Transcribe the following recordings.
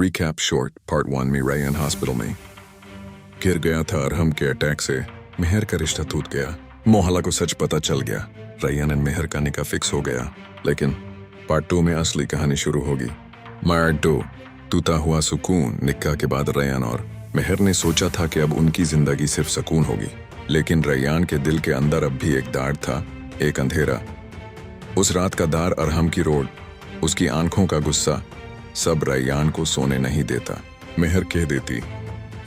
Recap short part 1 में Ryan hospital में गिर गया था। अरहम के अटैक से मेहर का रिश्ता टूट गया। मोहल्ला को सच पता चल गया। रयान एंड मेहर का निकाह फिक्स हो गया। लेकिन पार्ट 2 में असली कहानी शुरू होगी। पार्ट 2 टूटा हुआ सुकून। निकाह के बाद रयान और मेहर ने सोचा था कि अब उनकी जिंदगी सिर्फ सुकून होगी, लेकिन रयान के दिल के अंदर अब भी एक दार था, एक अंधेरा। उस रात का दार, अरहम की रोड, उसकी आंखों का गुस्सा, सब रयान को सोने नहीं देता। मेहर कह देती,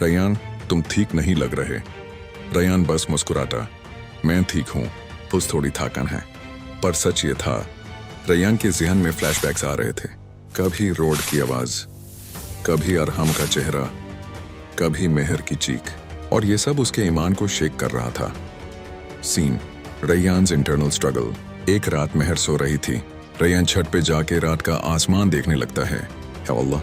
रयान तुम ठीक नहीं लग रहे। रयान बस मुस्कुराता, मैं ठीक हूँ, बस थोड़ी थकान है। पर सच ये था, रयान के ज़हन में फ्लैशबैक्स आ रहे थे। कभी रोड की आवाज, कभी अरहम का चेहरा, कभी मेहर की चीख, और ये सब उसके ईमान को शेक कर रहा था। Scene Ryan's internal struggle. एक रात मेहर सो रही थी। रयान छत पे जाके रात का आसमान देखने लगता है। या अल्लाह,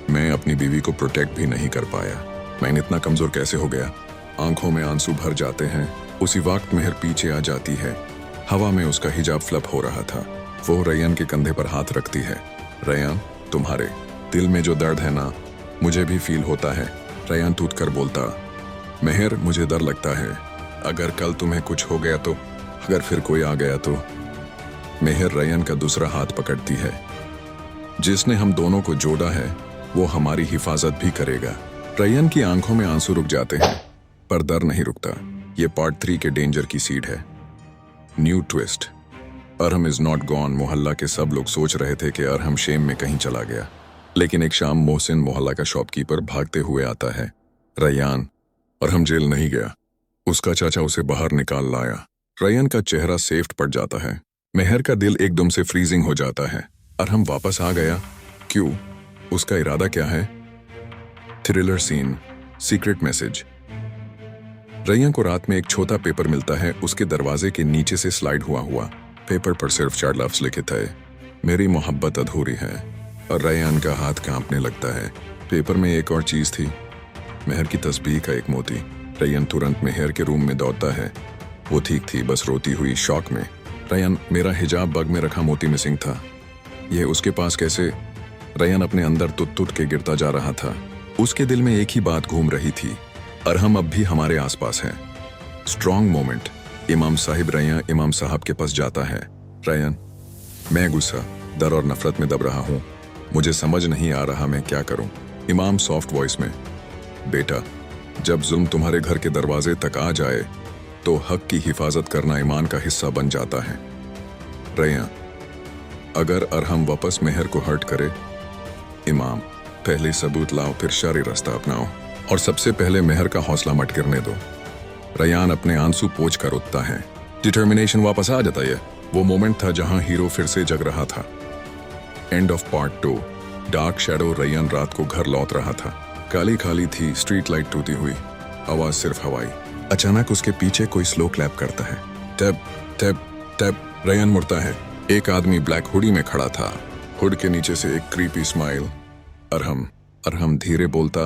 मैं अपनी बीवी को प्रोटेक्ट भी नहीं कर पाया। मैं इतना कमजोर कैसे हो गया। आंखों में आंसू भर जाते हैं। उसी वक्त मेहर पीछे आ जाती है। हवा में उसका हिजाब फ्लप हो रहा था। वो रयान के कंधे पर हाथ रखती है। रयान, तुम्हारे दिल में जो दर्द है ना, मुझे भी फील होता है। रयान टूट कर बोलता, मेहर मुझे डर लगता है, अगर कल तुम्हें कुछ हो गया तो, अगर फिर कोई आ गया तो। मेहर रयान का दूसरा हाथ पकड़ती है। जिसने हम दोनों को जोड़ा है वो हमारी हिफाजत भी करेगा। रयान की आंखों में आंसू रुक जाते हैं, पर डर नहीं रुकता। ये पार्ट 3 के डेंजर की सीड है। New twist, Arham is not gone. मोहल्ला के सब लोग सोच रहे थे कि अरहम शेम में कहीं चला गया, लेकिन एक शाम मोहसिन, मोहल्ला का शॉपकीपर, भागते हुए आता है। रयान, अरहम जेल नहीं गया, उसका चाचा उसे बाहर निकाल लाया। रयान का चेहरा सेफ्ट पड़ जाता है। मेहर का दिल एकदम से फ्रीजिंग हो जाता है। अरहम वापस आ गया, क्यों? उसका इरादा क्या है? Thriller scene, secret message. Ryan को रात में एक छोटा पेपर मिलता है, उसके दरवाजे के नीचे से स्लाइड हुआ। पेपर पर सिर्फ 4 लफ्ज लिखे थे, मेरी मोहब्बत अधूरी है। और रयान का हाथ कांपने लगता है। पेपर में एक और चीज थी, मेहर की तस्बीह का एक मोती। रयान तुरंत मेहर के रूम में दौड़ता है। वो ठीक थी, बस रोती हुई, शॉक में। रयान, मेरा हिजाब बग में रखा मोती मिसिंग था, ये उसके पास कैसे? रयान अपने अंदर तुत के गिरता जा रहा था। उसके दिल में एक ही बात घूम रही थी, अरहम अब भी हमारे आसपास है। Strong moment. इमाम साहिब रयान इमाम साहब के पास जाता है। रयान, मैं गुस्सा, डर और नफरत में दब रहा हूँ, मुझे समझ नहीं आ रहा मैं क्या करूँ। इमाम सॉफ्ट वॉइस में, बेटा, जब जुल्म तुम्हारे घर के दरवाजे तक आ जाए तो हक की हिफाजत करना ईमान का हिस्सा बन जाता है। रयान, अगर अरहम वापस मेहर को हर्ट करे, इमाम, पहले सबूत लाओ, फिर शरई रास्ता अपनाओ, और सबसे पहले मेहर का हौसला मत गिरने दो। रयान अपने आंसू पोंछ कर उठता है। डिटर्मिनेशन वापस आ जाता है। वो मोमेंट था जहां हीरो फिर से जग रहा था। End of part 2। Dark shadow. Ryan रात को घर लौट रहा था। काली खाली थी, स्ट्रीट लाइट टूटी हुई, आवाज सिर्फ हवाई। अचानक उसके पीछे कोई स्लो क्लैप करता है। Tap tap tap. रयान मुड़ता है। एक आदमी ब्लैक हुडी में खड़ा था। हुड के नीचे से एक क्रीपी स्माइल। अरहम धीरे बोलता,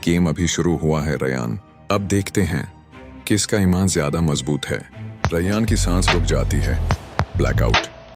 गेम अभी शुरू हुआ है रयान, अब देखते हैं किसका ईमान ज्यादा मजबूत है। रयान की सांस रुक जाती है। ब्लैकआउट।